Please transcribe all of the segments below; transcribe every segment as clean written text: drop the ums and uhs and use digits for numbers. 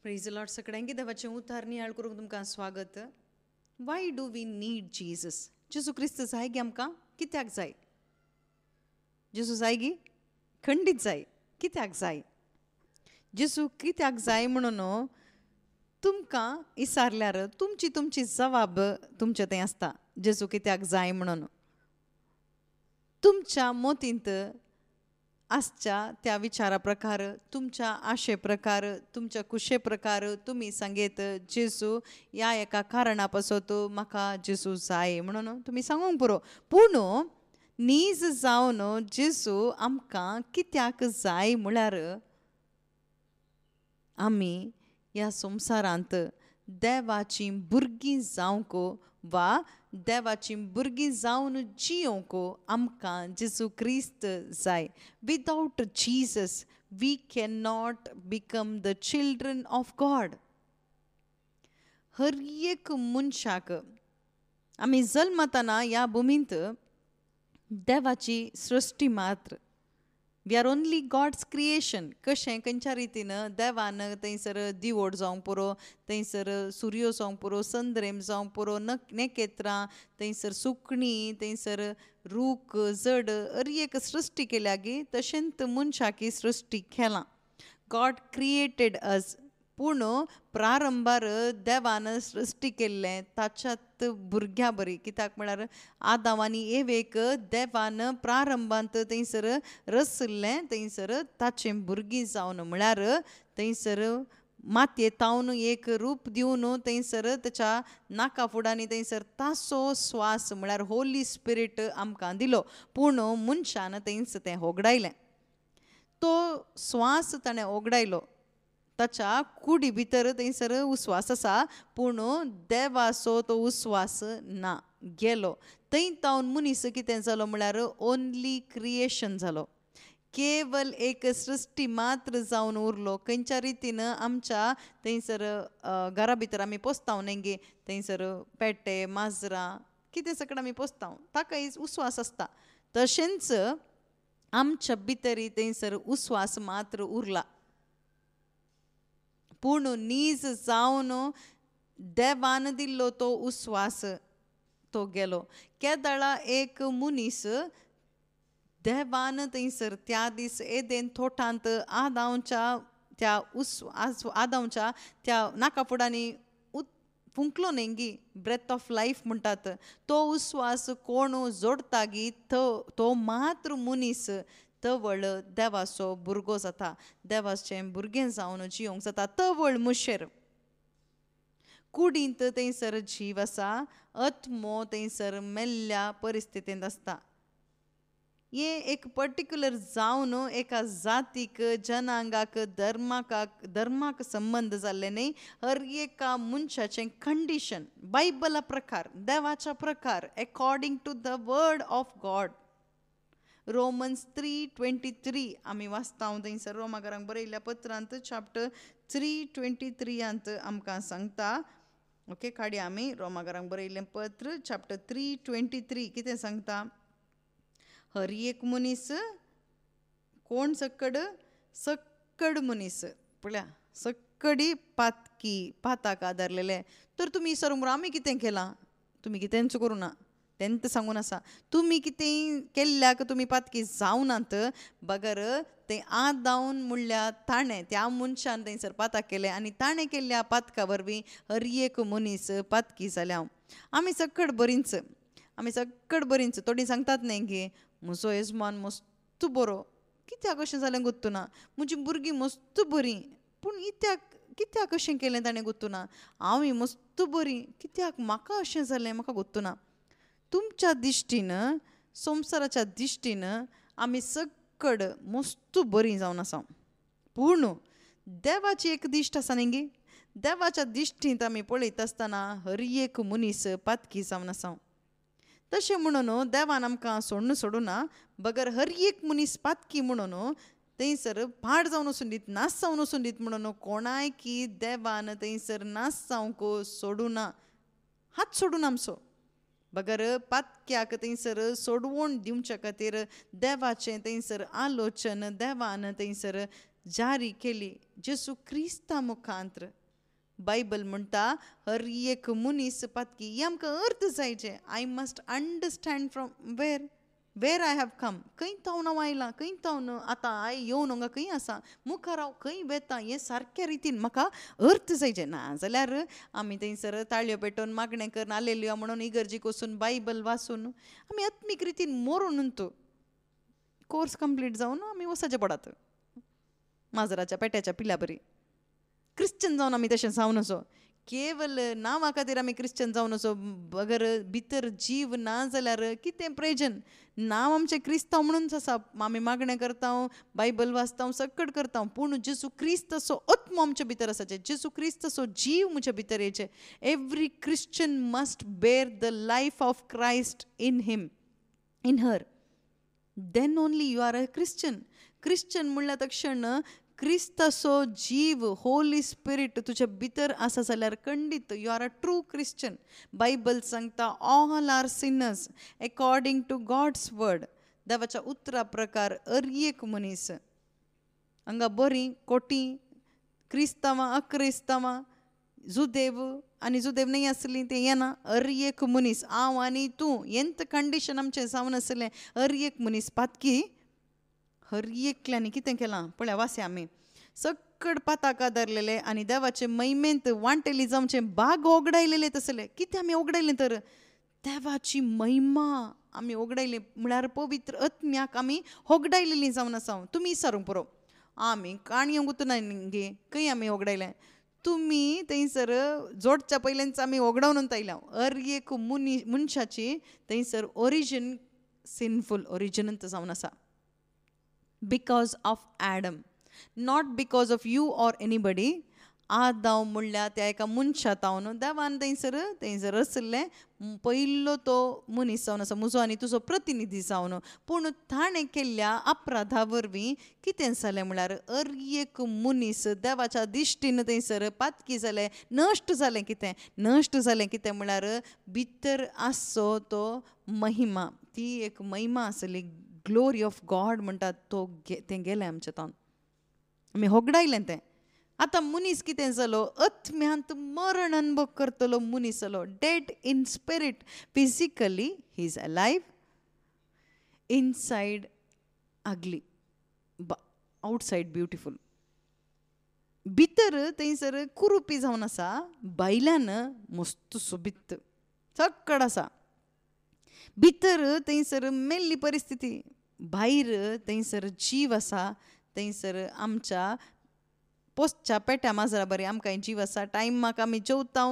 Praise Lord सगळ्यांकी देवाचें उतार नियाळ करूंक तुमकां स्वागत. Why do we need Jesus? जेजू क्रिस्त जाय गी आमकां? कित्याक जाय? जेजू जाय गी? खंडीत जाय. कित्याक जाय? जेजू कित्याक जाय म्हणून तुमकां विचारल्यार तुमची जबाब तुमचे थंय आसता. जेजू कित्याक जाय म्हणून तुमच्या मोतींत आसच्या त्या विचारा प्रकार, तुमच्या आशे प्रकार, तुमच्या कुशे प्रकार तुम्ही सांगेत जेजू ह्या एका कारणा पासत म्हाका जेजू जाय म्हणून तुम्ही सांगूंक पुरो. पूण नीज जावन जेजू आमकां कित्याक जाय म्हळ्यार आमी ह्या संवसारांत देवाची भुरगीं जावंक वा देवाची भुरगीं जावन जियोंक आमकां जेजू क्रिस्त जाय. Without Jesus we can not become the children of God. हर एक मनशाक आमी जल्मतना ह्या भुमींत देवाची सृश्टी मात्र. We are only God's creation. कशें खंयच्या रितीन देवान थंयसर दिवोड जावंक पुरो, थंयसर सुर्यो जावंक पुरो, संद्रेम जावंक पुरो, नखेत्रां, थंयसर सुकणीं, थंयसर रूख जड हर एक सृश्टी केल्या गी तशेंच मनशाकी सृश्टी केलां. God created us. पूण प्रारंभार देवान सृश्टी केल्लें ताच्यात भुरग्यां बरी. कित्याक म्हळ्यार आदाम आनी एवेक देवान प्रारंभांत थंयसर रचल्लें, थंयसर ताचें भुरगीं जावन म्हळ्यार थंयसर मातयेंतावन एक रूप दिवन थंयसर ताच्या नाका फुडांनी थंयसर ताचो स्वास म्हळ्यार होली स्पिरीट आमकां दिलो. पूण मनशान थंयच तें होगडायलें. तो स्वास ताणें ओगडायलो. ताच्या कुडी भितर थंयसर उस्वास आसा पूण देवाचो तो उस्वास ना, गेलो. थंय तावन मनीस कितें जालो म्हळ्यार ओन्ली क्रिएशन जालो. केवल एक सृश्टी मात्र जावन उरलो. खंयच्या रितीन आमच्या थंयसर घरा भितर आमी पोसताव न्ही, थंयसर पेटे माजरां कितें सकट आमी पोसताव, ताकाय उस्वास आसता. तशेंच आमच्या भितरी थंयसर उस्वास मात्र उरला. पूण नीज जावन देवान दिल्लो तो उस्वास तो गेलो. केदळा एक मनीस देवान थंयसर त्या दीस एदेन थोटांत आदामच्या त्या नाका फुडांनी फुंकलो न्ही, ब्रेथ ऑफ लायफ म्हणटात. तो उस्वास कोण जोडटा गी तो मात्र मनीस तवळ देवाचो भुरगो जाता. देवाचें भुरगें जावन जियोंक जाता. तवळ मुशेर कुडींत थंयसर जीव आसा, आत्मो थंयसर मेल्ल्या परिस्थितींत आसता. हे एक पर्टिक्युलर जावन एका जातीक, जनांगाक, धर्माक संबंध जाल्ले न्ही. हर एका मनशाचें कंडिशन बायबला प्रकार, देवाच्या प्रकार, according to the word of God. Romans 3:23 आमी वाचता. थंयसर रोमाकारांक बरयल्ल्या पत्रांत चॅप्टर 3:23 आमकां सांगता. ओके, काडया आमी रोमाकारांक बरयल्लें पत्र चॅप्टर 3:23 कितें सांगता. हर एक मनीस कोण सक्कड मनीस पळया, सक्कडी पाताक आदारलेले. तर तुमी विचारूंक आमी कितें केलां? तुमी कितेंच करूं ना, तेंच सांगून आसा. तुमी कितें केल्ल्याक तुमी पातकी जावनात. बगर तें आदाम म्हणल्या ताणें त्या मनशान थंयसर पाताक केलें आनी ताणें केल्ल्या पातका वरवीं हर एक मनीस पातकी जाल्या. आमी सक्कड बरींच. थोडीं सांगतात न्ही की म्हजो येजमान मस्त बरो. कित्याक अशें जालें गुर्तू ना. म्हजीं भुरगीं मस्त बरीं, पूण कित्याक अशें केलें ताणें गुर्तू ना. हांव मस्त बरीं, कित्याक म्हाका अशें जालें म्हाका गुर्तू ना. तुमच्या दिश्टीन, संवसाराच्या दिश्टीन आमी सक्कड मस्त बरीं जावन आसा. पूण देवाची एक दिश्ट आसा न्ही. देवाच्या दिश्टींत आमी पळयत आसतना हर एक मनीस पातकी जावन आसा. तशें म्हणून देवान आमकां सोडूना. बगर हर एक मनीस पातकी म्हणून थंयसर पाड जावन वचून दीत, नास जावन वचून दीत म्हणून कोणाय की देवान थंयसर नास जावंक सोडूना, हात सोडून आमचो. बगर पातक्याक थंयसर सोडवण दिवचे खातीर देवाचें थंयसर आलोचन देवान थंयसर जारी केली जेसू क्रिस्ता मुखांतर. बायबल म्हणटा हर एक मनीस पातकी आमकां अर्थ जायचे. I must understand from where I have come. खंय तावन हांव आयलां, खंय तावन आतां हांव येवन हांगा खंय आसा, मुखार हांव खंय वेता, हें सारक्या रितीन म्हाका अर्थ जायचे. ना जाल्यार आमी थंयसर ताळयो पेटोवन मागणें करून हालेलुया म्हणून इगर्जेक वचून बायबल वाचून आमी आत्मीक रितीन मरून कोर्स कंप्लीट जावन आमी वचचे पडात माजराच्या पेट्याच्या पिल्या बरी. क्रिश्चन जावन आमी तशें जावन असो केवल नांवा खातीर आमी क्रिश्चन जावन असो अगर भितर जीव ना जाल्यार कितें प्रयोजन. नांव आमचें क्रिस्तांव म्हणूनच आसा, आमी मागणें करता, बायबल वाचता, सगळं करता, पूण जेसू क्रिस्त असो आत्मो आमचे भितर आसाचे, जेसू क्रिस्त असो जीव म्हजे भितर येचे. Every Christian must bear the life of Christ in him, in her. Then only you are a Christian. Christian म्हणल्या तक्षण क्रिस्ताचो जीव, होली स्पिरीट तुझ्या भितर आसा जाल्यार खंडीत you are a true Christian. Bible सांगता all are sinners according to God's word. देवाच्या उतरा प्रकार हर एक मनीस हांगा बरी कोटी क्रिस्तांवां अक्रिस्तांवां जुदेव आनी जुदेव न्ही आसली ते येना. हर एक मनीस हांव आनी तूं एंत कंडिशन आमचें जावन आसलें. हर एक मनीस पातकी हर एकल्यांनी कितें केलां पळय वाचया आमी. सकड पाताका धरलेले आनी देवाचे महिमेंत वांटेली जावचे बाग ओगडायलेले तसले. कितें आमी ओगडायलें तर देवाची महिमा आमी ओगडायली म्हळ्यार पवित्र आत्म्याक आमी ओगडायलेलीं जावन आसा. तुमी विचारूंक पुरो आमी काणयो गुतना गे खंय आमी ओगडायलें. तुमी थंयसर जोडच्या पयलेंच आमी ओगडावन आयल्या. हर एक मनशाची थंयसर ओरिजीन सिनफूल ओरिजीनंत जावन आसा. Because of Adam, not because of you or anybody. आदाव म्हणल्यार त्या एका मनशा तावन देवान थंयसर आसले पयलो तो मनीस जावन आसा, म्हजो आनी तुजो प्रतिनिधी जावन. पूण ताणें केल्ल्या अपराधा वरवीं कितें जालें म्हळ्यार हर एक मनीस देवाच्या दिश्टीन थंयसर पातकी जालें, नश्ट जालें. नश्ट जालें कितें म्हळ्यार भितर आसचो तो महिमा, ती एक महिमा आसली, ग्लोरी ऑफ गॉड म्हणटात तो तें गेलें आमचें तावन. आमी होगडायलें तें. आतां मनीस कितें जालो आत्म्यांत मरण अनुभव करतलो मनीस जालो. Dead in spirit. Physically he is alive, inside ugly, outside beautiful. भितर थंयसर कुरुपी जावन आसा, भायल्यान मस्त सोबीत चक्कड आसा. भितर थंयसर मेल्ली परिस्थिती, भायर थंयसर जीव आसा. थंयसर आमच्या पोस्टच्या पेट्या माजरा बरी आमकां जीव आसा. टायमाक आमी जेवता,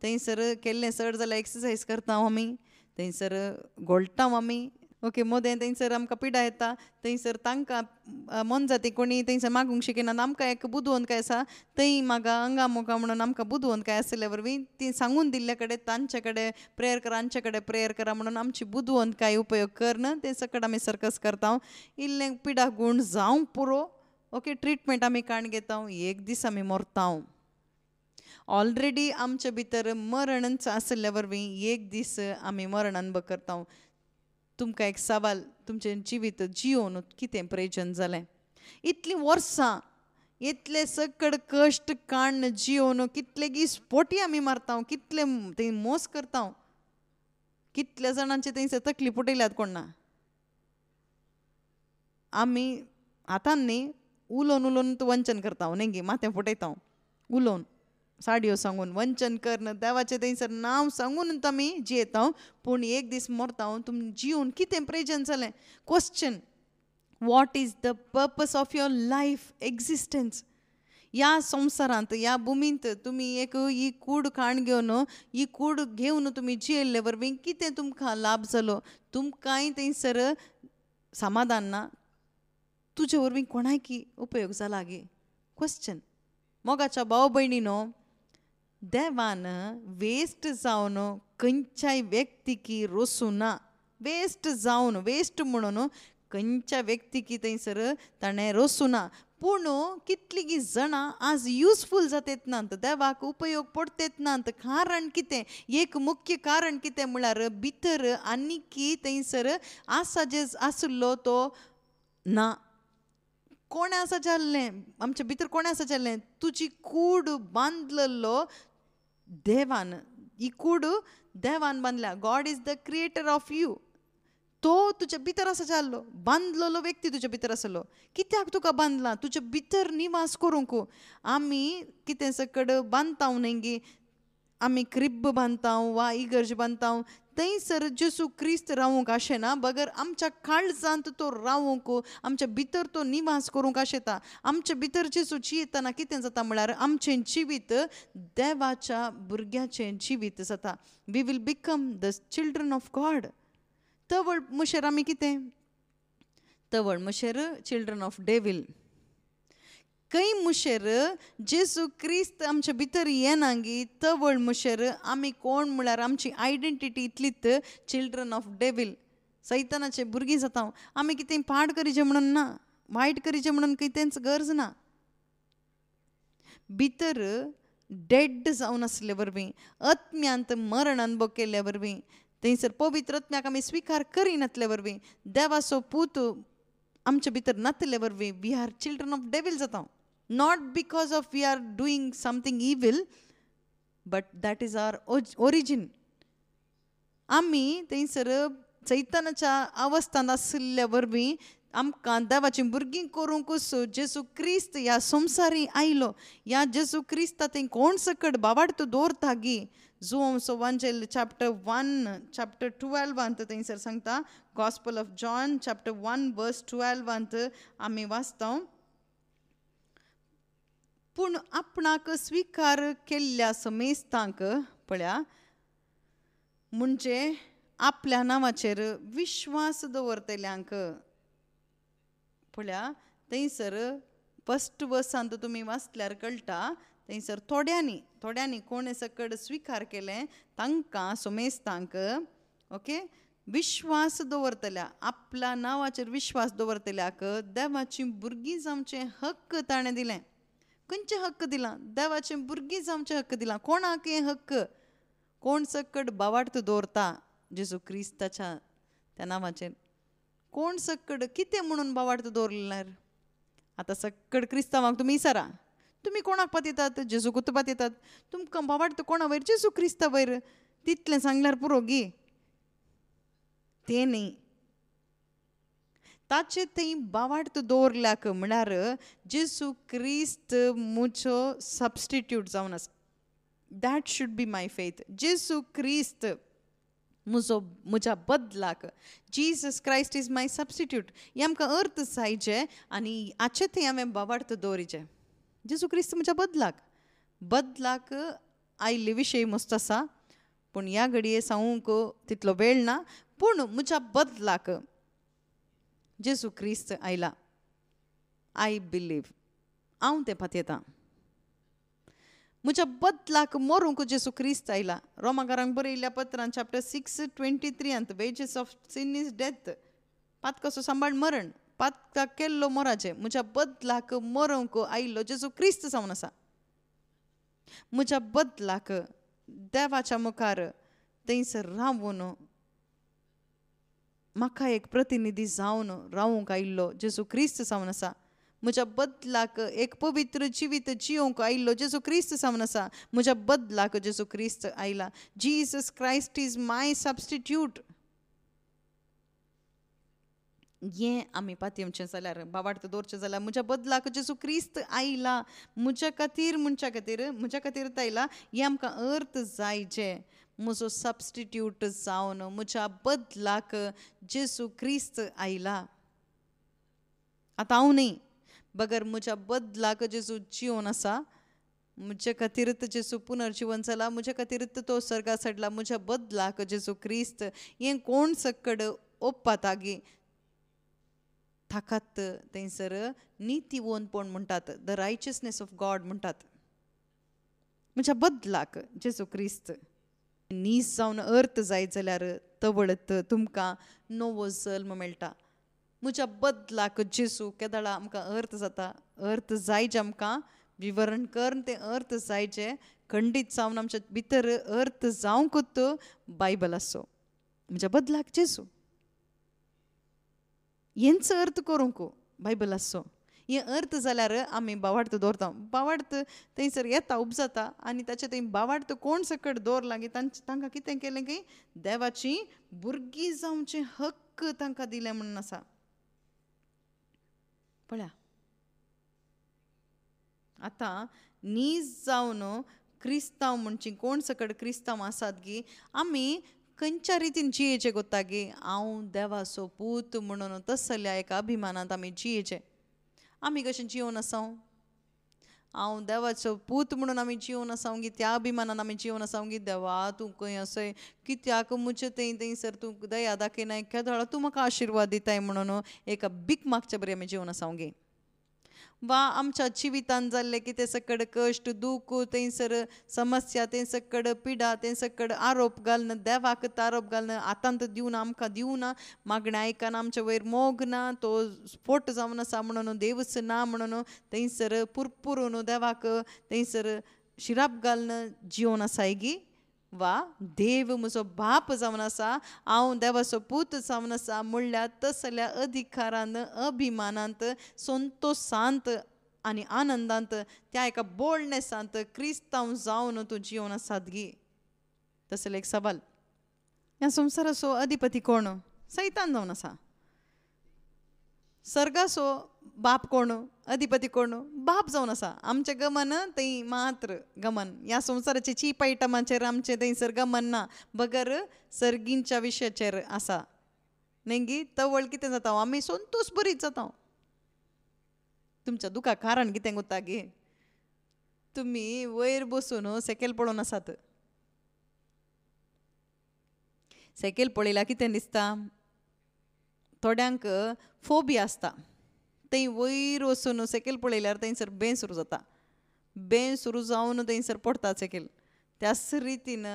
थंयसर केल्लें चड जाल्यार एक्सरसायज करता आमी, थंयसर घोळटा आमी. ओके मोदें थंयसर आमकां पिडा येता. थंयसर तांकां मन जाती कोणी थंयसर मागूंक शिकिनात. आमकां एक बुदवंत काय आसा, थंय म्हाका हांगा मोका म्हणून आमकां बुदवंत काय आसल्या वरवीं ती सांगून दिल्ले कडेन तांचे कडेन प्रेयर करा, आमचे कडेन प्रेयर करा म्हणून आमची बुदवंत काय उपयोग करना. ते सकट आमी सर्कस करता. इल्लें पिडा गूण जावं पुरो. ओके ट्रिटमेंट आमी काण घेता. एक दीस आमी मरता. ऑलरेडी आमचे भितर मरणच आसल्या वरवीं एक दीस आमी मरण अनुभव करता. तुमकां एक सवाल, तुमचें जिवीत जियोन कितें प्रयोजन जालें? इतलीं वर्सां इतले सकड कश्ट काण जियोन कितले दीस पोटी आमी मारता, कितले थंय मोस करता, कितले जाणांचे थंयसर तकली फुटयल्यात कोण ना. आमी आतां न्ही उलोवन उलोवन वंचन करता न्ही गे, माथें फुटयता उलोवन, साडयो सांगून वंचन करन देवाचें थंयसर नांव सांगून आमी जियेता. पूण एक दीस मरता. तुमी जिवन कितें प्रयोजन जालें? Question, what is the purpose of your life existence? ह्या संवसारांत, ह्या भुमींत तुमी एक ही कूड काण घेवन, ही कूड घेवन तुमी जियेल्ले वरवीं कितें तुमकां लाभ जालो? तुमकांय थंयसर समाधान ना. तुजे वरवीं कोणाकी उपयोग जाला गे? क्वेश्चन. मोगाच्या भाव भयणीनो, देवान वेस्ट जावन खंयच्याय व्यक्तीकी रोसूं ना. वेस्ट जावन, वेस्ट म्हणून खंयच्या व्यक्तीकी थंयसर ताणें रोसूं ना. पूण कितलीं जाणां आज युजफूल जातेत नात, देवाक उपयोग पडतेत नात. कारण कितें? एक मुख्य कारण कितें म्हळ्यार भितर आनीक थंयसर आसा जे आसलो तो ना. कोणे आसा जाल्लें आमच्या भितर कोणे आसा जाल्लें तुजी कूड बांदलेलो देवान. ही कूड देवान बांदल्या. God is the creator of you. तो तुज्या भितर आसा जाल्लो, बांदलेलो व्यक्ती तुज्या भितर आसलो. कित्याक तुका बांदला? तुज्या भितर निवास करूंक. आमी कितें सकड बांदता न्ही, आमी क्रिब्ब बांदता वा इगर्ज बांदता, थंयसर जेसू क्रिस्त रावूंक आशेना, बगर आमच्या काळजांत तो रावूंक, आमच्या भितर तो निवास करूंक आशेता. आमच्या भितर जेसूची येतना कितें जाता म्हळ्यार आमचें जिवीत देवाच्या भुरग्याचें जिवीत जाता. We will become the children of God. तवळ मुशेर आमी कितें? तवळ मुशेर चिल्ड्रन ऑफ डेविल. खंय मुशेर जेसू क्रिस्त आमच्या भितर येनांगी तवळ मुशेर आमी कोण म्हळ्यार आमची आयडेंटिटी इतलीच चिल्ड्रन ऑफ डेविल, सैतानाचे भुरगीं जाता. आमी कितें पाड करीचें म्हणून ना, वायट करीचें म्हणून कितेंच गरज ना. भितर डेड जावन आसले वरवीं, आत्म्यांत मरण अनुभव केल्ल्या वरवीं, थंयसर पवित्र आत्म्याक आमी स्विकार करिनातले वरवीं, देवाचो पूत आमच्या भितर नातले वरवीं, we are children of devil जाता. Not because of we are doing something evil, but that is our origin. आमी थंयसर सैतानाच्या अवस्थान आसल्या वरवीं आमकां देवाची भुरगीं करूंकूच जेसू क्रिस्त ह्या संवसारी आयलो. ह्या जेसू क्रिस्ता थंय कोण सकड बाबाड्त दवरता गी. जोम्स एवांजेल चॅप्टर 1 चॅप्टर 12 थंयसर सांगता. गॉस्पल ऑफ जॉन चॅप्टर 1 वर्स 12 आमी वाचता. पूण आपणाक स्विकार केल्ल्या समेस्तांक पळया, म्हणजे आपल्या नांवाचेर विश्वास दवरतल्यांक पळया, थंयसर फस्ट वर्सांत तुमी वाचल्यार कळटा. थंयसर थोड्यांनी कोणे सकड स्विकार केलें तांकां समेस्तांक ओके विश्वास दवरतल्या, आपल्या नांवाचेर विश्वास दवरतल्याक देवाची भुरगीं जावचें हक्क ताणें दिलें. खंयचे हक्क दिला? देवाचे भुरगीं जावचे हक्क दिला. कोणाक हें हक्क? कोण सकड बावार्थ दवरता जेजू क्रिस्ताच्या त्या नांवाचेर. कोण सकड कितें म्हणून बावार्थ दवरल्यार? आतां सकड क्रिस्तांवाक तुमी विचारा, तुमी कोणाक पातयतात? जेजू कुत पातयतात. तुमकां बावार्थ कोणा वयर? जेजू क्रिस्ता वयर. तितलें सांगल्यार पुरो गी. तें न्ही, ताचे थंय बावार्थ दवरल्याक म्हळ्यार जेसू क्रिस्त मुजो सबस्टिट्यूट जावन आसा. That should be my faith. जेसू क्रिस्त म्हज्या बदलाक, Jesus Christ is my substitute, हें आमकां अर्थ जायचे आनी हाचे थंय हांवें बावार्थ दवरिचें. जेसू क्रिस्त म्हज्या बदलाक आयिल्ले विशय मस्त आसा, पूण ह्या घडये सांगूंक तितलो वेळ ना. पूण म्हज्या बदलाक जेसू क्रिस्त आयला. I believe. हांव तें पातयतां. म्हज्या बदलाक मरूंक जेसू क्रिस्त आयला. रोमाकारांक बरयल्ल्या पत्रांत chapter 6:23 wages of sin is death. पातकाचो सांबाळ मरण. पातकाक केल्लो मोराचें. म्हज्या बदलाक मरूंक आयिल्लो जेसू क्रिस्त जावन आसा. म्हज्या बदलाक देवाच्या मुखार थंयसर रावून म्हाका एक प्रतिनिधी जावन रावूंक आयिल्लो जेसू क्रिस्त जावन आसा. म्हज्या बदलाक एक पवित्र जिवीत जियोंक आयिल्लो जेसू क्रिस्त जावन आसा. म्हज्या बदलाक जेसू क्रिस्त आयला. Jesus Christ is my substitute. हें आमी पातयेवचें जाल्यार, बावार्थ दवरचें जाल्यार म्हज्या बदलाक जेसू क्रिस्त आयला. म्हज्या खातीर म्हज्या खातीर आयला. हें आमकां अर्थ जायचें. म्हजो सबस्टिट्यूट जावन म्हज्या बदलाक जेसू क्रिस्त आयला. आतां हांव न्ही, बगर म्हज्या बदलाक जेसू जिवन आसा. म्हजे खातीर जेसू पुनर्जीवन जाला. म्हजे खातीर तो सर्गा चडला. म्हज्या बदलाक जेसू क्रिस्त. हें कोण सकड ओप्पाता गे, ताकात थंयसर नितीवंतपण म्हणटात. द रायचियसनेस ऑफ गॉड म्हणटात. म्हज्या बदलाक जेसू क्रिस्त. नीस जावन अर्थ जायत जाल्यार तवळत तुमकां नवो जल्म मेळटा. म्हज्या बदलाक जेसू केदाळा आमकां अर्थ जाता. अर्थ जायचे आमकां विवरण करून तें अर्थ जायचे खंडीत जावन आमच्या भितर अर्थ जावंकूच बायबल आसो. म्हज्या बदलाक जेसू हेंच अर्थ करूंक बायबल आसो. हे अर्थ जाल्यार आमी बावार्थ दवरता. बावार्थ थंयसर येता उपजाता आनी ताचे थंय बावार्थ कोण सकट दवरला की तांकां कितें केलें की देवाची भुरगीं जावचे हक्क तांकां दिले म्हणून आसा. पळया आतां नीज जावन क्रिस्तांव म्हणची कोण सकट क्रिस्तांव आसात गी आमी खंयच्या रितीन जियेचें कोत्ता गी हांव देवाचो पूत म्हणून तसल्या एका अभिमानांत आमी जियेचें. आमी कशें जिवन आसां हांव देवाचो पूत म्हणून आमी जिवन आसां गी त्या अभिमानान आमी जिवन आसां गी देवा तूं खंय असय कित्याक म्हजे थंयसर तूं दया दाखयनाय केदोळ तूं म्हाका आशिर्वाद दिताय म्हणून एका बीक मागचे बरी आमी जिवन आसां गी. वा आमच्या जिवितान जाल्ले कितें सकड कश्ट दूख थंयसर समस्या ते सकड पिडा ते सकड आरोप घालन देवाक आरोप घालन आतांत दिवना आमकां दिवना मागणें आयकना आमचे वयर मोग ना तो स्फोट जावन आसा म्हणून देवच ना म्हणून थंयसर पुरपुरून देवाक थंयसर शिराप घालन जिवन आसाय गी. वा देव म्हजो बाप जावन आसा हांव देवाचो पूत जावन आसा म्हणल्यार तसल्या अधिकारान अभिमानांत संतोशांत आनी आनंदांत त्या एका बोल्डनेसांत क्रिस्तांव जावन तूं जिवन आसात गी. तसले एक सवाल ह्या संवसाराचो अधिपती कोण सैतान जावन आसा. सर्गाचो बाप कोण अधिपती कोण बाप जावन आसा. आमचें गमन थंय मात्र गमन ह्या संवसाराचे चीप आयटमाचेर आमचें थंयसर गमन ना बगर सर्गींच्या विशयाचेर आसा न्ही गी. तवळ कितें जाता आमी संतोश बरीच जाता. तुमच्या दुखाक कारण कितें कोत्ता गे तुमी वयर बसून सकयल पळोवन आसात. सकयल पळयल्यार कितें दिसता थोड्यांक फोबिया आसता. थंय वयर वचून सकयल पळयल्यार थंयसर बें सुरू जाता. बें सुरू जावन थंयसर पडटा सकयल. त्याच रितीन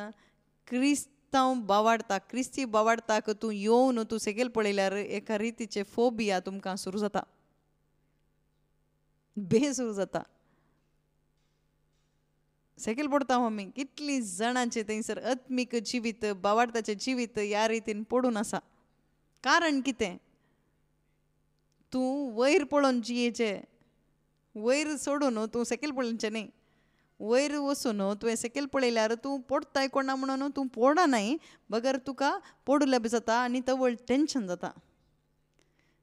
क्रिस्तांव बावाडटा क्रिस्ती बावाडटाक तूं येवन तूं सकयल पळयल्यार एका रितीचे फोबिया तुमकां सुरू जाता. बें सुरू जाता. सकयल पडटा आमी कितलीं जाणांचे थंयसर आत्मीक जिवीत बावाडताचें जिवीत ह्या रितीन पडून आसा. कारण कितें तूं वयर पळोवन जियेचें. वयर सोडून तूं सकयल पळोवचें न्ही. वयर वचून तुवें सकयल पळयल्यार तूं पडटाय कोणा म्हणून तूं पडनाय बगर तुका पडूं बी जाता आनी तवळ टेंशन जाता.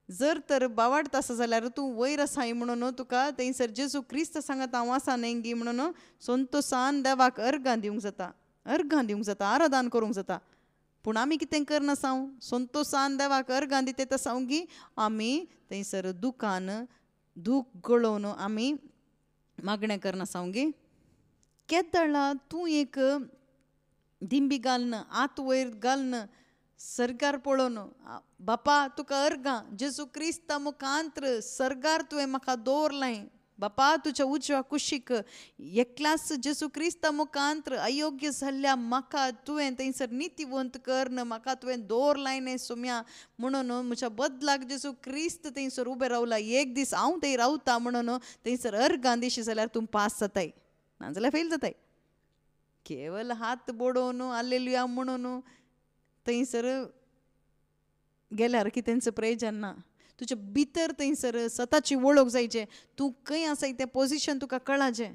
जर तर बावाडता आसा जाल्यार तूं वयर आसाय म्हणून तुका थंयसर जेजू क्रिस्त सांगता हांव आसा न्ही गी म्हणून संतोशान देवाक अर्गां दिवंक जाता. अर्गां दिवंक जाता आराधन करूंक जाता. पूण आमी कितें करना साव संतोशान देवाक अर्गां दिते साव गी आमी थंयसर दुखान दूख गळोवन आमी मागणें करना साव गी. केदळा तूं एक दिंबी घालन आत वयर घालन सर्गार पळोवन बापा तुका अर्गां जेजू क्रिस्ता मुखांत्र सर्गार तुवें म्हाका दवरलाय बापा तुज्या उजव्या कुशीक एकल्याच जेजू क्रिस्ता मुखांत्र अयोग्य जाल्ल्या म्हाका तुवें थंयसर नितीवंत करन म्हाका तुवें दवरलाय न्ही सुम्या म्हणून म्हज्या बदलाक जेजू क्रिस्त थंयसर उबें रावला. एक दीस हांव थंय रावता म्हणून थंयसर अर्गां दिशी जाल्यार तूं पास जाताय नाजाल्यार फेल जाताय. केवल हात बोडोवन हालेलुया म्हणून थंयसर गेल्यार कितेंच प्रयोजन ना. तुज्या भितर थंयसर स्वताची वळख जायचे. तूं खंय आसाय तें पोजिशन तुका कळाचें.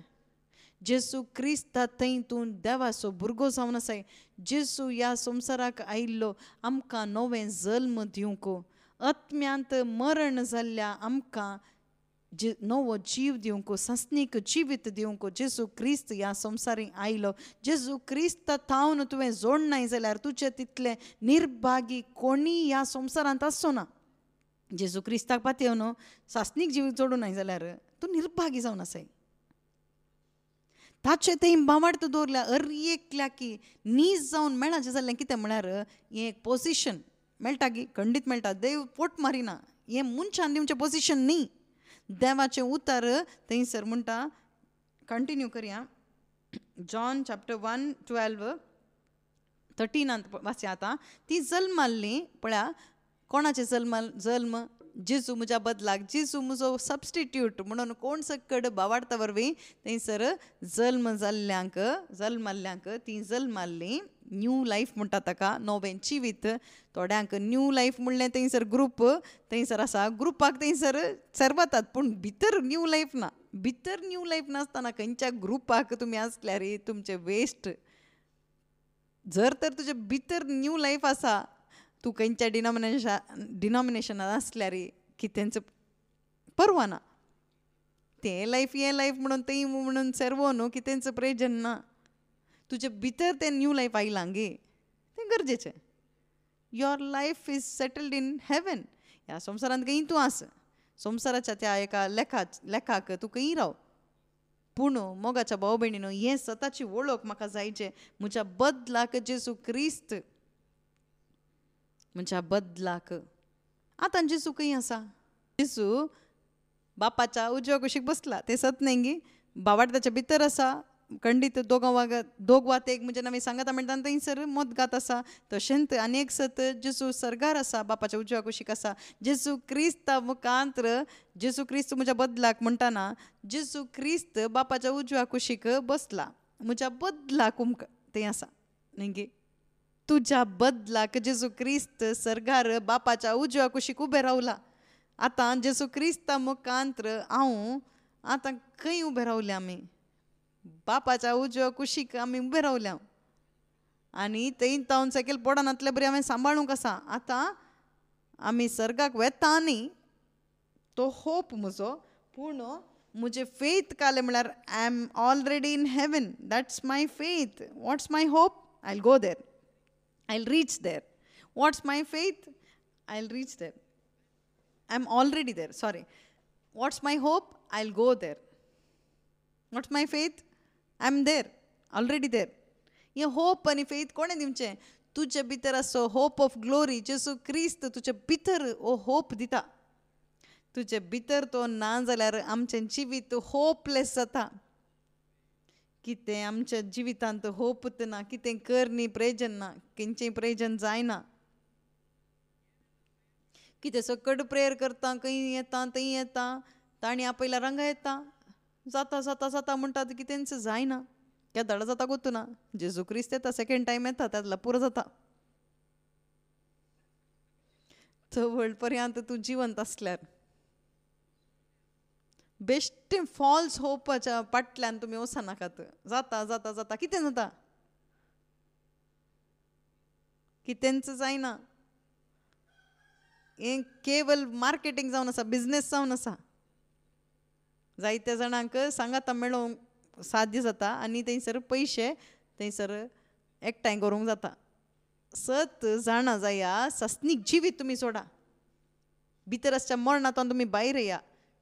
जेजू क्रिस्ता थंय तूं देवाचो भुरगो जावन आसाय. जेजू ह्या संवसाराक आयिल्लो आमकां नवें जल्म दिवंक आत्म्यांत मरण जाल्ल्या आमकां नवो जीव दिवंक सस्नीक जिवीत दिवंक जेजू क्रिस्त ह्या संवसारीक आयलो. जेजू क्रिस्ता थावन तुवें जोडनाय जाल्यार तुजें तितलें निर्भागी कोणी ह्या संवसारांत आसचो ना. जेजू क्रिस्ताक पातयेवन सासनीक जीव जोडूनाय जाल्यार तूं निर्भागी जावन आसाय. ताचे थंय बावार्थ दवरल्या एकल्या की नीज जावन मेळाचें जाल्लें कितें म्हळ्यार हें एक पोजिशन मेळटा गी खंडीत मेळटा. देव पोट मारिना. हें मनशान दिवचें पोजिशन न्ही. देवाचें उतर थंयसर म्हणटा कंटिन्यू करया. John chapter 1:12-13 वाचया. आतां ती जल्माल्ली पळया कोणाचे जल्म जेजू म्हज्या बदलाक जेजू म्हजो सबस्टिट्यूट म्हणून कोण सकड बावाडता वरवीं थंयसर जल्माल्ल्यांक ती जल्माल्ली न्यू लायफ म्हणटा ताका, नवें जिवीत. थोड्यांक न्यू लायफ म्हणलें थंयसर ग्रूप थंयसर आसा, ग्रुपाक थंयसर सरवतात, पूण भितर न्यू लायफ ना. भितर न्यू लायफ नासतना खंयच्या ग्रुपाक तुमी आसल्यार तुमचें वेस्ट. जर तर तुजे भितर न्यू लायफ आसा, तूं खंयच्या डिनॉमिनेशनान आसल्यार की तेंचो परवा ना. तें लायफ हें लायफ म्हणून थंय म्हणून सर्व न्हू की तेंचो प्रयोजन ना. तुजे भितर तें न्यू लायफ आयलां गे, तें गरजेचें. Your life is settled in heaven. ह्या संवसारांत खंय तूं आस, संवसाराच्या त्या एका लेखाक तूं खंय राव, पूण मोगाच्या भाव भयणीनो, हें स्वताची वळख म्हाका जायचें. म्हज्या बदलाक जेजू क्रिस्त, म्हज्या बदलाक. आतां जेजू खंय आसा? जेजू बापाच्या उजव्या कुशीक बसला. तें सत न्ही गी, बाबाड ताच्या भितर आसा. खंडीत दोग वात एक म्हणजे नवी सांगाता म्हणटा थंयसर मोदगात आसा. तशेंच आनी एक सत जेजू सरगार आसा, बापाच्या उजव्या कुशीक आसा. जेजू क्रिस्ता मुखांत्र, जेजू क्रिस्त म्हज्या बदलाक म्हणटाना जेजू क्रिस्त बापाच्या उजव्या कुशीक बसला. म्हज्या बदलाक तें आसा न्ही गे. तुज्या बदलाक जेजू क्रिस्त सरगार बापाच्या उजव्या कुशीक उबें रावला. आतां जेजू क्रिस्ता मुखांत्र हांव आतां खंय उबें रावलें आमी? बापाच्या उजव्या कुशीक आमी उबें रावल्या. आनी थंय तावन सकयल पडनातले बरी हांवें सांबाळूंक आसा. आतां आमी सर्गाक वेता न्ही, तो होप म्हजो, पूण म्हजें फेथ कालें म्हळ्यार I am already in heaven. That's my faith. What's my hope? I will go there, I will reach there. What's my faith? I will reach there. I am already there, sorry. What's my hope? I will go there. What's my faith? I am there, already there. हें hope आनी faith कोणें दिवचें? तुजे भितर आसो hope of glory. जेजू क्रिस्त तुजे भितर हो होप दिता. तुजे भितर तो ना जाल्यार आमचें जिवीत होपलेस जाता. कितें आमच्या जिवितांत होप ना, कितें कर न्ही प्रयोजन ना, खंयचें प्रयोजन जायना. कितें सकट प्रेयर करता, खंय येता थंय येता, ताणी आपयल्या रंगा येता, जाता जाता जाता म्हणटा की तेंच जायना. केदाळ जाता गोतूना. जेजू क्रिस्त येता, सेकंड टायम येता, त्यातला पुरो जाता. चवळ पर्यंत तूं जिवंत आसल्यार बेश्टें फॉल्स होपाच्या फाटल्यान तुमी वचनाकात. जाता जाता जाता कितें जाता? कितेंच जायना. हें केवल मार्केटींग जावन आसा, बिजनेस जावन आसा. जायत्या जाणांक सांगाता मेळोवंक साध्य जाता आनी थंयसर पयशे थंयसर एकठांय करूंक जाता. सत जाणां जाया, सस्नीक जिवीत तुमी सोडा. भितर आसच्या मरणांतल्यान तुमी भायर येया.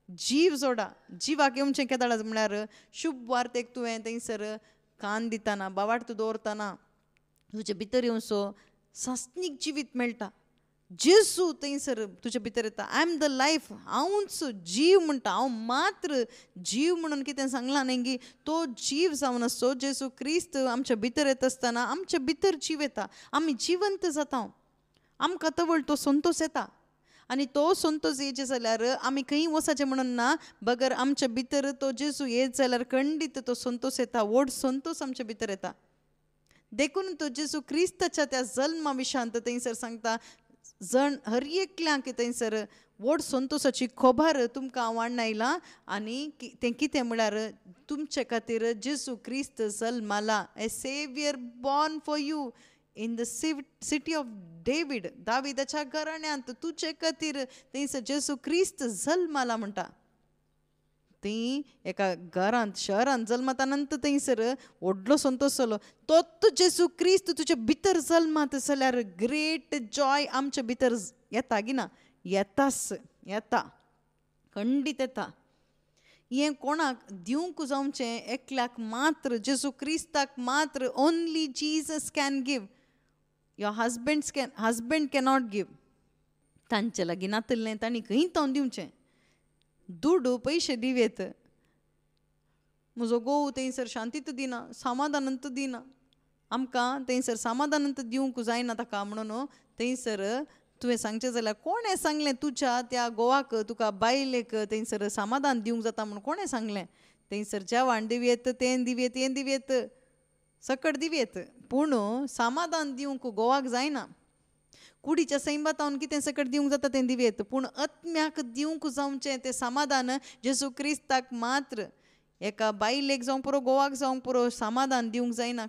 जीव सोडा. जिवाक येवचें केदाळ म्हळ्यार शुभ वार्तेक तुवें थंयसर कान दितना, बावार्थ दवरतना तुजे भितर येवचो सस्नीक जिवीत मेळटा. जेजू थंयसर तुजे भितर येता. I am the life. हांवूच जीव म्हणटा. हांव मात्र जीव म्हणून कितें सांगलां न्ही गी, तो जीव जावन आसो. जेजू क्रिस्त आमच्या भितर येता आसतना आमच्या भितर जीव येता. आमी जिवंत जाता. आमकां तवळ तो संतोष येता. आनी तो संतोष येयचे जाल्यार आमी खंय वचचें म्हणून ना, बगर आमच्या भितर तो जेजू येत जाल्यार खंडीत तो संतोष येता. व्हड संतोष आमच्या भितर येता. देखून तो जेजू क्रिस्ताच्या त्या जल्मा विशांत थंयसर सांगता, जण हर एकल्यांक थंयसर व्हड संतोशाची खबर तुमकां हांव हाडून आनी तें कितें म्हळ्यार तुमचे खातीर जेजू क्रिस्त जल्माला. A saviour born for you in the city of David. दाविदाच्या घराण्यांत तुजे खातीर थंयसर जेजू क्रिस्त जल्माला म्हणटा. थंय एका घरांत शहरांत जल्मतानंत थंयसर व्हडलो संतोष जालो. तोच जेजू क्रिस्त तुजे भितर जल्मात जाल्यार ग्रेट जॉय आमच्या भितर येता गी ना. येताच येता, खंडीत येता. हें कोणाक दिवंक जावचें? एकल्याक मात्र, जेजू क्रिस्ताक मात्र. Only Jesus can give. Your husband cannot give. तांचे लागीं नातलें तांणी खंय तावन दिवचें? दुडू पयशे दिवेत, म्हजो घोव थंयसर शांतीत दिना, समाधानंत दिना. आमकां थंयसर समाधानंत दिवंक जायना ताका म्हणून थंयसर तुवें सांगचें जाल्यार कोणें सांगलें तुज्या त्या घोवाक, तुका बायलेक थंयसर समाधान दिवंक जाता म्हणून कोणें सांगलें? थंयसर जेवण दिवेत, तें दिवेत, हें दिवेत, सकट दिवेत, पूण समाधान दिवंक गोवाक जायना. कुडीच्या सैमातावन कितें सकट दिवंक जाता तें दिवेत, पूण आत्म्याक दिवंक जावचें तें समाधान जेजू क्रिस्ताक मात्र. एका बायलेक जावं पुरो गोवाक जावं पुरो समाधान दिवंक जायना.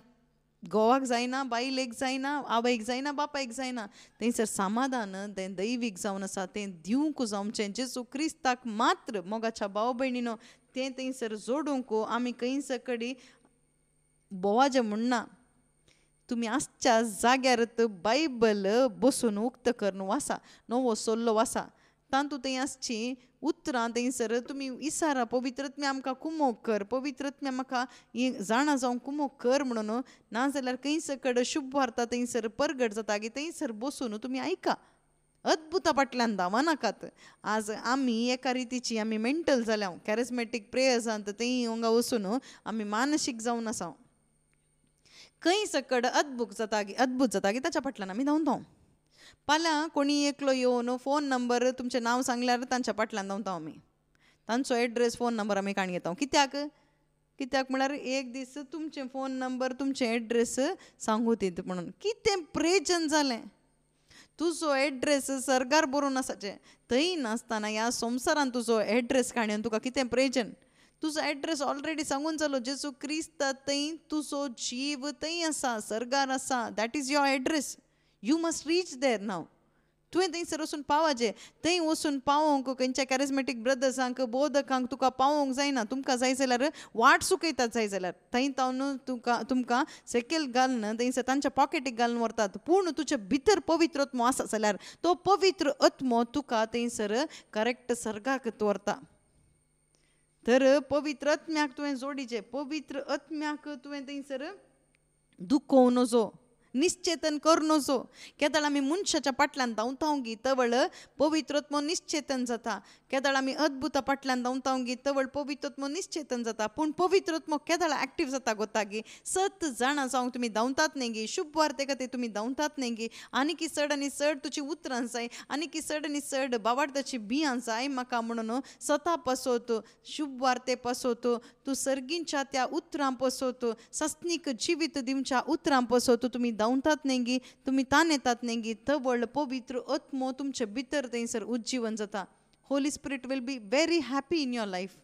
गोवाक जायना, बायलेक जायना, आवयक जायना, बापायक जायना. थंयसर समाधान तें दैवीक जावन आसा, तें दिवंक जावचें जेजू क्रिस्ताक मात्र. मोगाच्या भाव भयणीनो, तें थंयसर जोडूंक आमी खंय सकडी बोवाजें म्हणना. तुमी आसच्या जाग्यार बायबल बसून उक्त करून वाचा, नवो सोल्लो वाचा. तातूंत थंय आसची उतरां थंयसर तुमी विचारा, पवित्रत्म्या आमकां कुमोग कर, पवित्रत्म्या म्हाका ही जाणा जावं कुमोग कर म्हणून. नाजाल्यार खंय सकड शुभ वार्ता थंयसर परगट जाता गे, थंयसर बसून तुमी आयका. अद्भुता फाटल्यान धांवा नाकात. आज आमी एका रितीची आमी मेंटल जाल्या, कॅरिस्मेटीक प्रेयर्सांत थंय हांगा वचून आमी मानसीक जावन आसा. खंय सकड अद्भुत जाता गे ताच्या फाटल्यान आमी धांवता. फाल्यां कोणी एकलो येवन फोन नंबर तुमचें नांव सांगल्यार तांच्या फाटल्यान धांवता आमी. तांचो एड्रेस फोन नंबर आमी काण घेता. कित्याक म्हळ्यार एक दीस तुमचें फोन नंबर तुमचें एड्रेस सांगूं तीत म्हणून. कितें प्रेजन जालें. तुजो एड्रेस सर्गार बरोवन आसाचें, थंय नासतना ह्या संवसारान तुजो एड्रेस काणयोन तुका कितें प्रेजन. तुजो एड्रेस ऑलरेडी सांगून जालो. जेजू क्रिस्त थंय तुजो जीव थंय आसा, सर्गार आसा. That is your address. You must reach there now. तुवें थंयसर वचून पावचें. थंय वचून पावोंक खंयच्या कॅरिस्मेटीक ब्रदर्सांक बोधकांक तुका पावोंक जायना. तुमकां जाय जाल्यार वाट चुकयतात. जाय जाल्यार थंय तावन तुमकां सकयल घालन थंयसर तांच्या पॉकेटीक घालून व्हरतात. पूण तुजे भितर पवित्र आत्मो आसा जाल्यार तो पवित्र आत्मो तुका थंयसर करेक्ट सर्गाक व्हरता. तर पवित्र आत्म्याक तुवें जोडीचें. पवित्र आत्म्याक तुवें थंयसर दुखोव नजो, निश्चेतन कर नजो. केदाळ आमी मनशाच्या फाटल्यान धांवता गी तवळ पवित्र आत्मो निश्चेतन जाता. केदाळ आमी अद्भुता फाटल्यान धांवता गी तवळ पवित्र आत्मो निश्चेतन जाता. पूण पवित्र आत्मो केदाळ एक्टीव जाता गोता गी. 7 जाणां जावंक तुमी धांवतात न्ही गी, शुभ वार्ते खातीर तुमी धांवतात न्ही गी. आनी चड आनी चड तुजी उतरां जाय, आनी चड आनी चड बावार्थाची बियां जाय म्हाका म्हणून स्वता पसोत, शुभ वार्ते पसोत, तूं सर्गींच्या त्या उतरां पसोत, सस्नीक जिवीत दिवच्या उतरां पसोत तुमी धांवतात न्ही गी, तुमी तान येतात न्ही गी. तवळ पवित्र आत्मो तुमचे भितर थंयसर उज्जीवन जाता. Holy Spirit will be very happy in your life.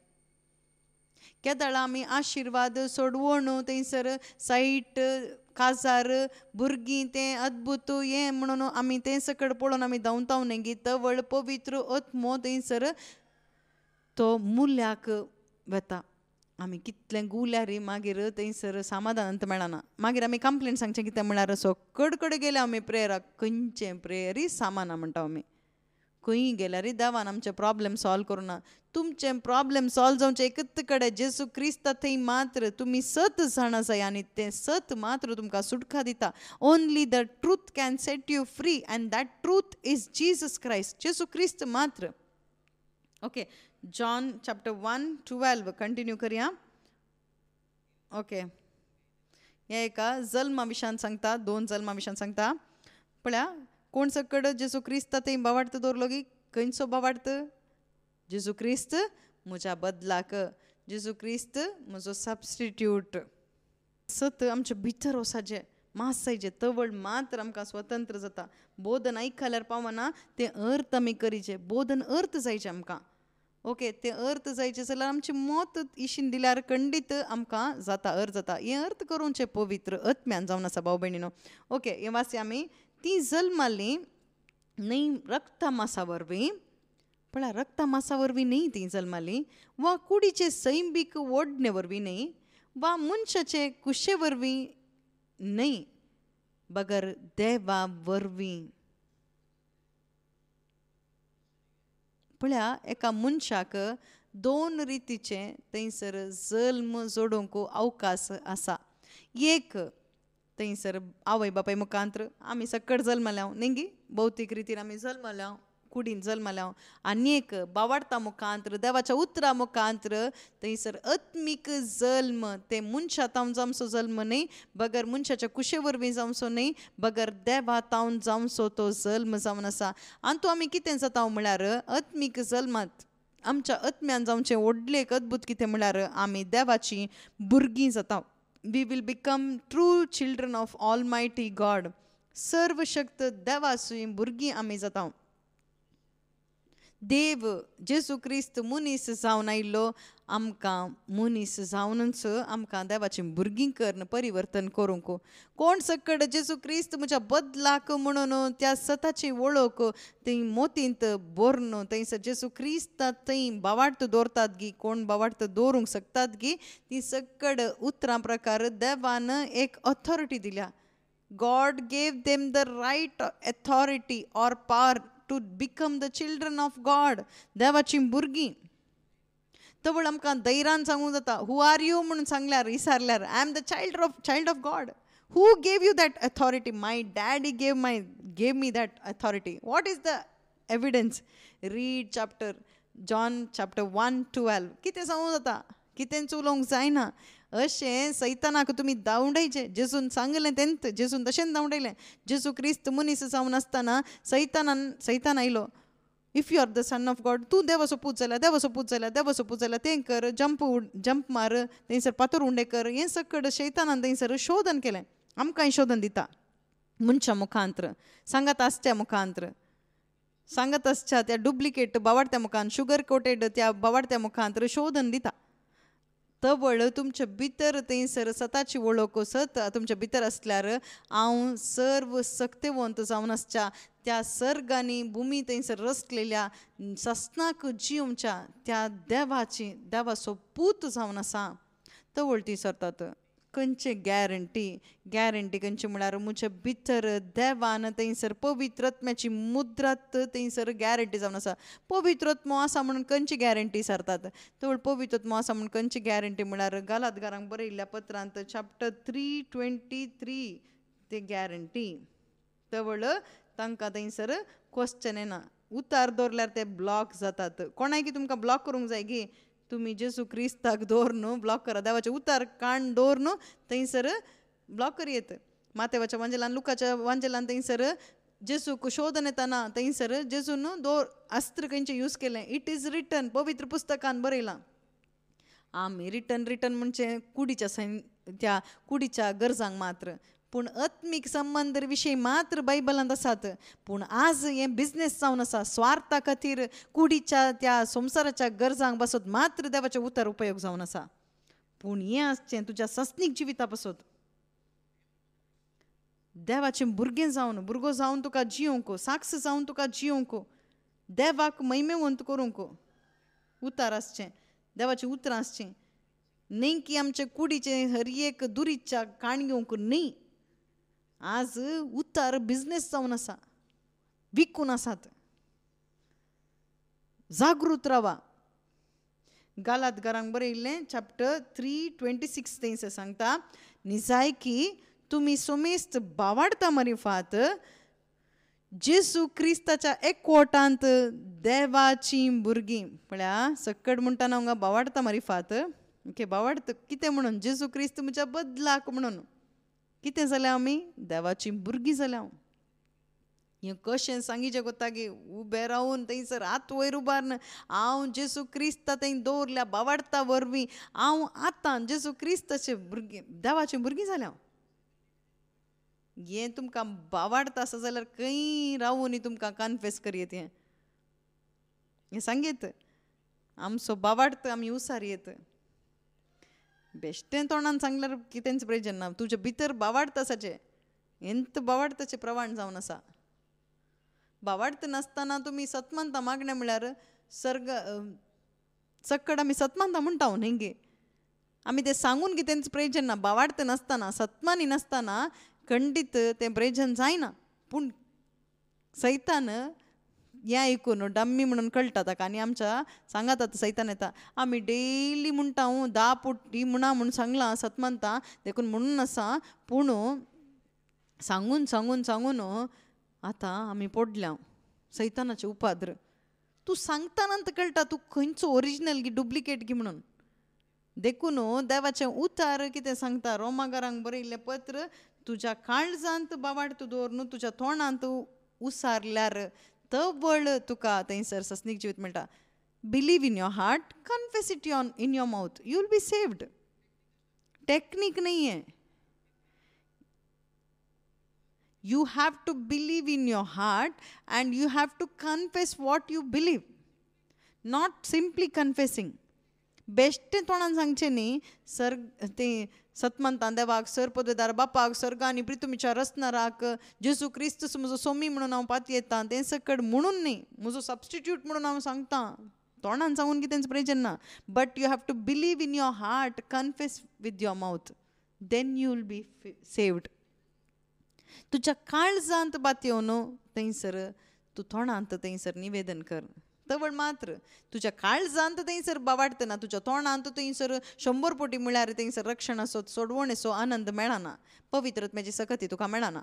केदाळ आमी आशिर्वाद सोडवण थंयसर सायट काजार भुरगीं तें अद्भुत हें म्हणून आमी तें सकड पळोवन आमी धांवता न्ही गी. तवळ पवित्र आत्मो थंयसर तो मुल्याक वता. आमी कितलें गुल्यार मागीर थंयसर समाधान मेळना. मागीर आमी कंप्लेंट सांगचें कितें म्हळ्यार असो कडकडे गेले आमी प्रेयराक. खंयचें प्रेयरी सामाना म्हणटा आमी. खंय गेल्यार देवान आमचे प्रॉब्लेम सॉल्व करुना. तुमचें प्रॉब्लेम सॉल्व जावचें एकच कडेन जेजू क्रिस्त. थंय मात्र तुमी 7 जाणां जाय आनी तें 7 मात्र तुमकां सुटका दिता. Only the truth can set you free and that truth is Jesus Christ. जेजू क्रिस्त मात्र. ओके, जॉन चॅप्टर 1:12 कंटिन्यू करया. ओके, हे एका जल्मा विशयान सांगता, 2 जल्मा विशयान सांगता. पळया, कोण सकड जेजू क्रिस्त थंय बावार्थ दवरलो गी. खंयचो बावार्थ? जेजू क्रिस्त म्हज्या बदलाक. जेजू क्रिस्त म्हजो सबस्टिट्यूट. 7 आमचे भितर वसाचें मातसायचें तवळ मात्र आमकां स्वतंत्र जाता. बोधन आयकल्यार पावना, तें अर्थ आमी करीचें. बोधन अर्थ जायचें आमकां. ओके, तें अर्थ जायचें जाल्यार आमचें मत इशीन दिल्यार खंडीत आमकां जाता, अर्थ जाता. हें अर्थ करूंचें पवित्र आत्म्यान जावन आसा भाव भयणीनो. ओके, हें वाचया आमी. ती जल्माली न्हय रक्ता मासा वरवीं. पळय, रक्ता मासा वरवीं न्हय ती जल्माली, वा कुडीचे सैमीक ओडणे वरवीं न्हय, वा मनशाचे कुशे वरवीं न्हय, बगर देवा वरवीं. पळया, एका मनशाक 2 रितीचे थंयसर जल्म जोडूंक अवकाश आसा. एक थंयसर आवय बापाय मुखांतर आमी सकट जल्मल्या न्ही गी, भौतीक रितीन आमी जल्मल्या, कुडीन जल्मल्या. आनी एक बावार्था मुखांतर, देवाच्या उतरा मुखांतर थंयसर आत्मीक जल्म. ते मनशा तावन जावचो जल्म न्हय, बगर मनशाच्या कुशे वरवीं जावचो न्हय, बगर देवा तावन जावचो तो जल्म जावन आसा. आनी तो आमी कितें जाता म्हळ्यार आत्मीक जल्मांत आमच्या आत्म्यान जावचें व्हडलें एक अद्भुत कितें म्हळ्यार आमी देवाची भुरगीं जाता. we will become true children of Almighty God. सर्वशक्त देवाची भुरगीं आमी जाता. देव जेसू क्रिस्त मनीस जावन आयिल्लो आमकां मनीस जावनच आमकां देवाची भुरगीं करन परिवर्तन करूंक. कोण सकड जेसू क्रिस्त म्हज्या बदलाक म्हणून त्या सताची वळख थंय मोतींत बरोवन थंयसर जेसू क्रिस्तांत थंय बावार्थ दवरतात गी, कोण बावार्थ दवरूंक शकतात गी, ती सकड उतरां प्रकार देवान एक ऑथॉरिटी दिल्या. God gave them the right authority or power to become the children of God. देवाची भुरगीं. तवळ आमकां धैर्यान सांगूंक जाता, हू आर यू म्हणून सांगल्यार विचारल्यार, I am the child of God. Who gave you that authority? My daddy gave me that authority. What is the evidence? Read John chapter 1:12. कितें सांगूंक जाता? कितेंच उलोवंक जायना. अशें सैतानाक तुमी धांवडायचे. जेजून सांगलें तेंत जेजून तशेंच धांवडायलें. जेजू क्रिस्त मनीस जावन आसतना सैतान आयलो. If you are the son of God, तूं देव सोपूत जाल्यार तें कर, जंप मार, थंयसर पातोर उंडे कर. हें सकड शैतानान थंयसर शोधन केलें. आमकांय शोधन दिता मनशा मुखांत्र, सांगात आसच्या मुखांत्र, सांगत आसच्या त्या डुप्लिकेट बावार्थ्या मुखान, शुगर कोटेड त्या बावार्थ्या मुखांत्र शोधन दिता. तवळ तुमच्या भितर थंयसर सताची वळख तुमच्या भितर आसल्यार हांव सर्व सक्तिवंत जावन आसच्या त्या सर्गांनी भुमी थंयसर रचलेल्या सस्नाक जिवच्या त्या देवाचो पूत जावन आसा. तवळ ती सरतात. खंयचे गॅरंटी खंयची म्हळ्यार म्हज्या भितर देवान थंयसर पवित्रत्म्याची मुद्रात थंयसर गॅरंटी जावन आसा. पवित्रत्म आसा म्हणून खंयची गॅरंटी सरतात? तवळ पवित्रत्म आसा म्हणून खंयची गॅरंटी म्हळ्यार गालातकारांक बरयल्ल्या पत्रांत चॅप्टर 3:23 ते गॅरंटी. तवळ तांकां थंयसर क्वेश्चन येना. उतार दवरल्यार ते ब्लॉक जातात. कोणाय की तुमकां ब्लॉक करूंक जाय गी, तुमी जेसू क्रिस्ताक दवर न्हू ब्लॉक करा. देवाचे उतार काण दवर न्हू थंयसर ब्लॉक करियेत. मातेवाच्या वांजेलान लुकाच्या वांजेलान थंयसर जेसूक शोधन येताना थंयसर जेजून दोर अस्त्र खंयचें यूज केलें. इट इज रिटन, पवित्र पुस्तकान बरयलां. आमी रिटन म्हणजे त्या कुडीच्या गरजांक मात्र, पूण आत्मीक संबंद विशयी मात्र बायबलांत आसात. पूण आज हें बिझनेस जावन आसा. स्वार्था खातीर कुडीच्या त्या संवसाराच्या गरजांक पासत मात्र देवाचे उतर उपयोग जावन आसा. पूण हें आसचें तुज्या सस्नीक जिविता पासत. देवाचें भुरगो जावन तुका जियोंक, साक्ष जावन तुका जियोंक, देवाक महिमेवंत करूंक उतार आसचें, देवाचें उतरां आसचें. न्ही की आमचे कुडीचे हर एक दुरीच्या काणयोंक न्ही. आज उतार बिझनेस जावन आसा, विकून आसात. जागृत रावा. गालातकारांक बरयल्लें चॅप्टर 3:26 थंयसर सांगता, निजायकी तुमी सोमेस्त बावाडता मरिफात जेसू क्रिस्ताच्या एकवटांत देवाची भुरगीं. पळया सकड म्हणटाना हांगा बावाडता मरिफात. ओके, बावाडता कितें म्हणून? जेसू क्रिस्त म्हज्या बदलाक म्हणून. कितें जाल्या आमी? देवाची भुरगीं जाल्या. हें कशें सांगिचें कोता गे? उबें रावन थंयसर हात वयर उबारन हांव जेसू क्रिस्ता थंय दवरल्या बावाडता वरवीं हांव आतां जेसू क्रिस्ताचे भुरगीं, देवाची भुरगीं जाल्या. हें तुमकां बावाडता आसा जाल्यार खंय रावून तुमकां कन्फेस करियेत. हें सांगेत आमचो बावाडत आमी उसारयेत. बेश्टें तोंडान सांगल्यार कितेंच प्रयोजन ना. तुज्या भितर बावाडत आसाचें, एंत बावाडताचें प्रमाण जावन आसा. बावाडत नासतना तुमी सतमंता मागणें म्हळ्यार सकड आमी सतमंता म्हणटा न्ही गे. आमी तें सांगून कितेंच प्रयोजन ना. बावाडत नासतना, सतमानी नासतना खंडीत तें प्रयोजन जायना. पूण सैतान हें आयकून डम्मी म्हणून कळटा ताका आनी आमच्या सांगात आतां सैतान येता. आमी डेली म्हणटा 10 पुटी म्हणा म्हूण सांगलां सतमंता, देखून म्हणून आसा. पूण सांगून आतां आमी पडल्या सैतानाचे उपाद्र. तूं सांगताना कळटा तूं खंयचो ओरिजिनल गी डुप्लिकेट गी म्हणून. देखून देवाचें उतार कितें सांगता? रोमाकारांक बरयल्लें पत्र, तुज्या काळजांत बावाडत दवर न्हू, तुज्या तोंडांत उसारल्यार तवळ तुका थंयसर सस्नीक जिवीत मेळटा. Believe in your heart, confess it in your mouth, you will be saved. Technique नाही आहे. You have to believe in your heart and you have to confess what you believe. Not simply confessing. बेश्टे तोंडान सांगचे न्ही sir ते सतमंतान देवाक sir पदवेदार बापाक सर्गांनी प्रितुमीच्या रचणाराक जेजू क्रिस्त म्हजो सोमी म्हणून हांव पाती येता ते सकड म्हणून न्ही म्हजो सबस्टिट्यूट म्हणून हांव सांगता. तोंडान सांगून कितेंच प्रयोजन ना. But you have to believe in your heart, confess with your mouth, then you will be saved. तुझ्या काळजांत बातयो न्हू थंयसर तूं तोंडांत थंयसर निवेदन कर. तवळ मात्र तुझ्या काळजांत थंयसर बावाडतना तुझ्या तोंडांत थंयसर 100 पोटी म्हळ्यार थंयसर रक्षण असो, सोडवण असो, आनंद मेळना, पवित्रत्म्याची सकती तुका मेळना.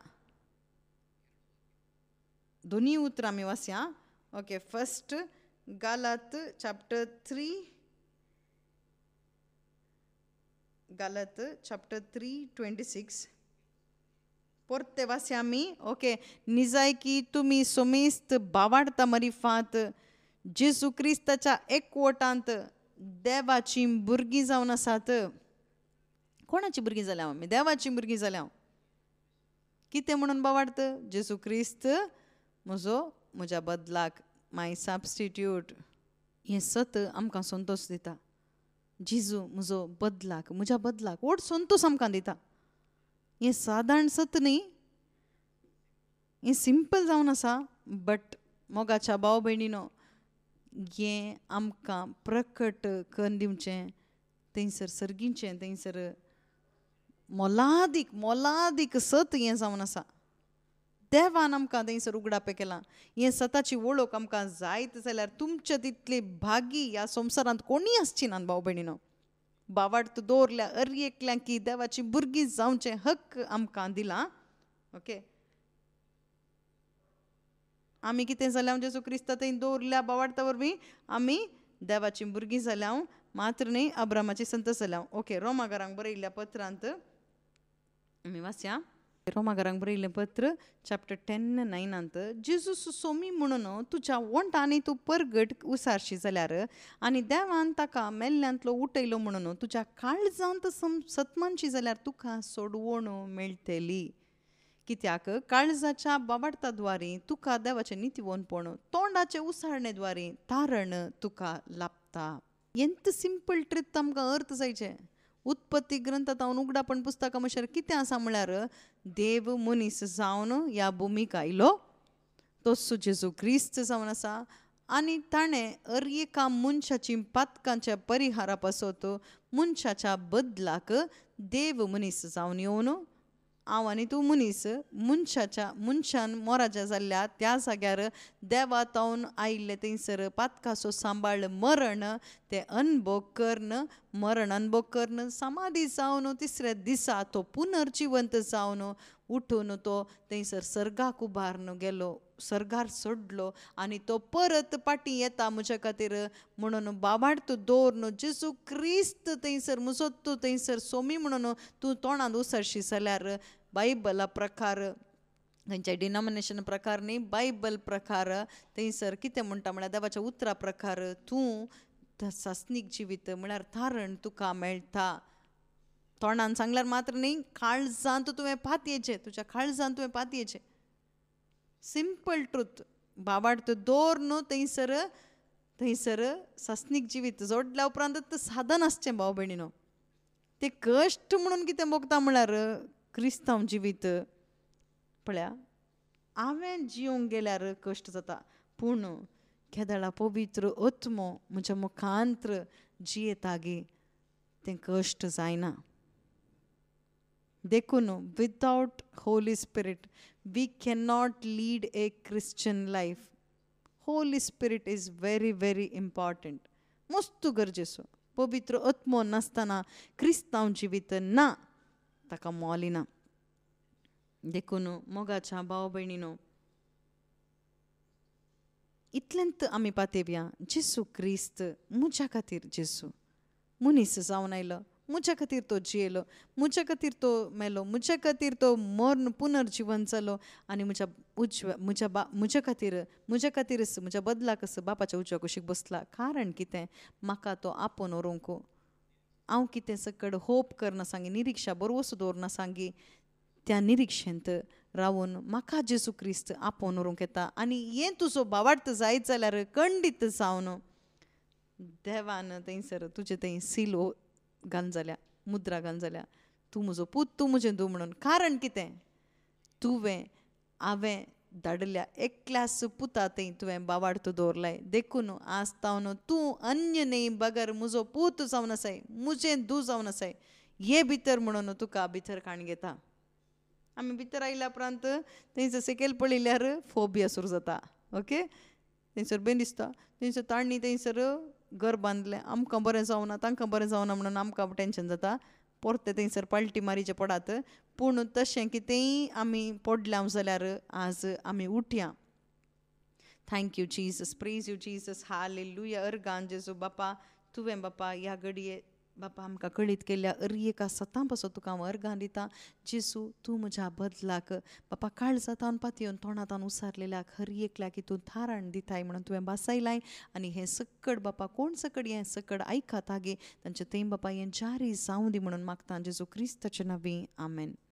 दोनी उतरां आमी वाचया. ओके, फर्स्ट गालात चॅप्टर 3:26 पोरते वाचया आमी. ओके, निजाय की तुमी सोमेस्त बावाडता मरिफात जेजू क्रिस्ताच्या एकवटांत देवाची भुरगीं जावन आसात. कोणाची भुरगीं जाल्या आमी? देवाची भुरगीं जाल्या. कितें म्हणून बावाडत? जेजू क्रिस्त म्हज्या बदलाक, माय सबस्टिट्यूट. हें सत आमकां संतोश दिता. जेजू म्हजो बदलाक, म्हज्या बदलाक व्हड संतोश आमकां दिता. हें साधारण सत न्ही, हें सिंपल जावन आसा. बट मोगाच्या भाव भयणीनो, हें आमकां प्रकट करून दिवचें, थंयसर सर्गीचें, थंयसर मोलादीक सत हें जावन आसा. देवान आमकां थंयसर उगडापें केलां. हें सताची वळख आमकां जायत जाल्यार तुमचे तितले भागी ह्या संवसारांत कोणीय आसची नात भाव भयणीनो. बावाडत दवरल्या हर एकल्यांक की देवाची भुरगीं जावचें हक्क आमकां दिला. ओके, आमी कितें जाल्या जेजू क्रिस्ता थंय दवरल्या बावाडता वरवीं आमी देवाची भुरगीं जाल्या, मात्र न्ही अब्रामाची संतस जाल्या. ओके, रोमाकारांक बरयल्ल्या पत्रांत आमी वाचया. रोमाकारांक बरयल्लें पत्र चॅप्टर 10:9 जेजू सोमी म्हणून तुज्या वंटांनी तूं परगट उसारशी जाल्यार आनी देवान ताका मेल्ल्यांतलो उठयलो म्हणून तुज्या काळजांत सतमानशी जाल्यार तुका सोडवण मेळटली. कित्याक काळजाच्या बाबाडता द्वारे तुका देवाचें नितीवनपण, तोंडाचे उसाळणे द्वारे तारण तुका लाभता. एंत सिंपल ट्रीत आमकां अर्थ जायचे. उत्पत्ती ग्रंथांत हांव उगडापण पुस्तका म्हशेर कितें आसा म्हळ्यार देव मनीस जावन ह्या भुमीक आयलो, तोच जेजू क्रिस्त जावन आसा. आनी ताणें हर एका मनशाची पातकांच्या परिहारा पासत मनशाच्या बदलाक देव मनीस जावन येवन हांव आनी तूं मनीस मनशान मोराच्या जाल्ल्या त्या जाग्यार देवा तावन आयिल्ले थंयसर पातकाचो सांबाळ मरण ते अनुभव करन, मरण अनुभव करन समाधी जावन तिसऱ्या दिसा तो पुनर्जिवंत जावन उठून तो थंयसर सर्गाक उबारन गेलो, सर्गार सोडलो आनी तो परत पाटी येता म्हज्या खातीर म्हणून बाबाड तूं दवरन जेजू क्रिस्त थंयसर म्हजो तूं थंयसर सोमी म्हणून तूं तोंडांत उसरशी जाल्यार बायबला प्रकार, खंयच्या डिनॉमिनेशन प्रकार न्ही, बायबल प्रकार थंयसर कितें म्हणटा म्हळ्यार देवाच्या उतरा प्रकार तूं सासनीक जिवीत म्हळ्यार तारण तुका मेळटा. तोंडान सांगल्यार मात्र न्ही, काळजांत तुवें पातयेचें, तुज्या काळजांत तुवें पातयेचें. Simple truth. बाबाड तूं दवर न्हू थंयसर सासनीक जिवीत जोडल्या उपरांत साधन आसचें भाव भयणीनो. ते कश्ट म्हणून कितें भोगता म्हळ्यार क्रिस्तांव जिवीत पळया, हांवें जिवंक गेल्यार कश्ट जाता, पूण केदळा पवित्र आत्मो म्हज्या मुखांत्र जियेता गे तें कश्ट जायना. देखून without Holy Spirit we can not lead a Christian life. Holy Spirit is very very important, मस्त गरजेचो. पवित्र आत्मो नासतना क्रिस्तांव जिवीत ना, ताका मोलिना. देखून मोगाच्या भाव भयणीनो, इतलेंत आमी पातयव्या जेजू क्रिस्त म्हज्या खातीर जेजू मनीस जावन आयलो, म्हज्या खातीर तो जियेलो, म्हज्या खातीर तो मेलो, म्हज्या खातीर तो मरण पुनर्जिवन जालो आनी म्हज्या खातीरच म्हज्या बदलाक बापाच्या उजव्या कुशीक बसला. कारण कितें? म्हाका तो आपोवन व्हरूंक, हांव कितें सकड होप करना सांगी निरीक्षा बरोवस दवरना सांगी त्या निरीक्षेंत रावून म्हाका जेसू क्रिस्त आपोवन व्हरूंक येता आनी हें तुजो भावार्थ जायत जाल्यार खंडीत जावन देवान थंयसर तुजें थंय सील घालन जाल्या मुद्रा घालन जाल्या तूं म्हजो पूत तूं म्हजें धूव म्हणून कारण कितें तुवें हांवें धाडल्या एकल्याच पुता थंय तुवें भावार्थ दवरलाय देखून आसतावन तूं अन्य न्ही बगर म्हजो पूत जावन आसाय म्हजें धूव जावन आसाय हे भितर म्हणून तुका भितर काण घेता आमी भितर आयल्या उपरांत थंयसर सकयल पळयल्यार फोबिया सुरू जाता ओके थंयसर बेन दिसता थंयसर तांणी थंयसर घर बांदलें आमकां बरें जावना तांकां बरें जावना म्हणून आमकां टेंशन जाता परते थंयसर पाल्टी मारीचे पडात पूण तशें कितेंय आमी पडल्या जाल्यार आज आमी उठया thank you Jesus praise you Jesus hallelujah अर्गान जेजू बापा तुवें बापा ह्या घडये बापा आमकां कळीत केल्या एका सतां पासून तुका हांव अर्गां दिता जेसू तूं म्हज्या बदलाक बापा काळजांतावन पातयेवन तोंडांतावन उसारलेल्याक हर एकल्याक हितून थाराण दिताय म्हणून तुवें बासायलाय आनी हें सकड बापा कोण सकड हें सकड आयकात आगे तांचे थंय बापा हें जारी जावं दी म्हणून मागता जेजू क्रिस्ताचे नवी आमेन.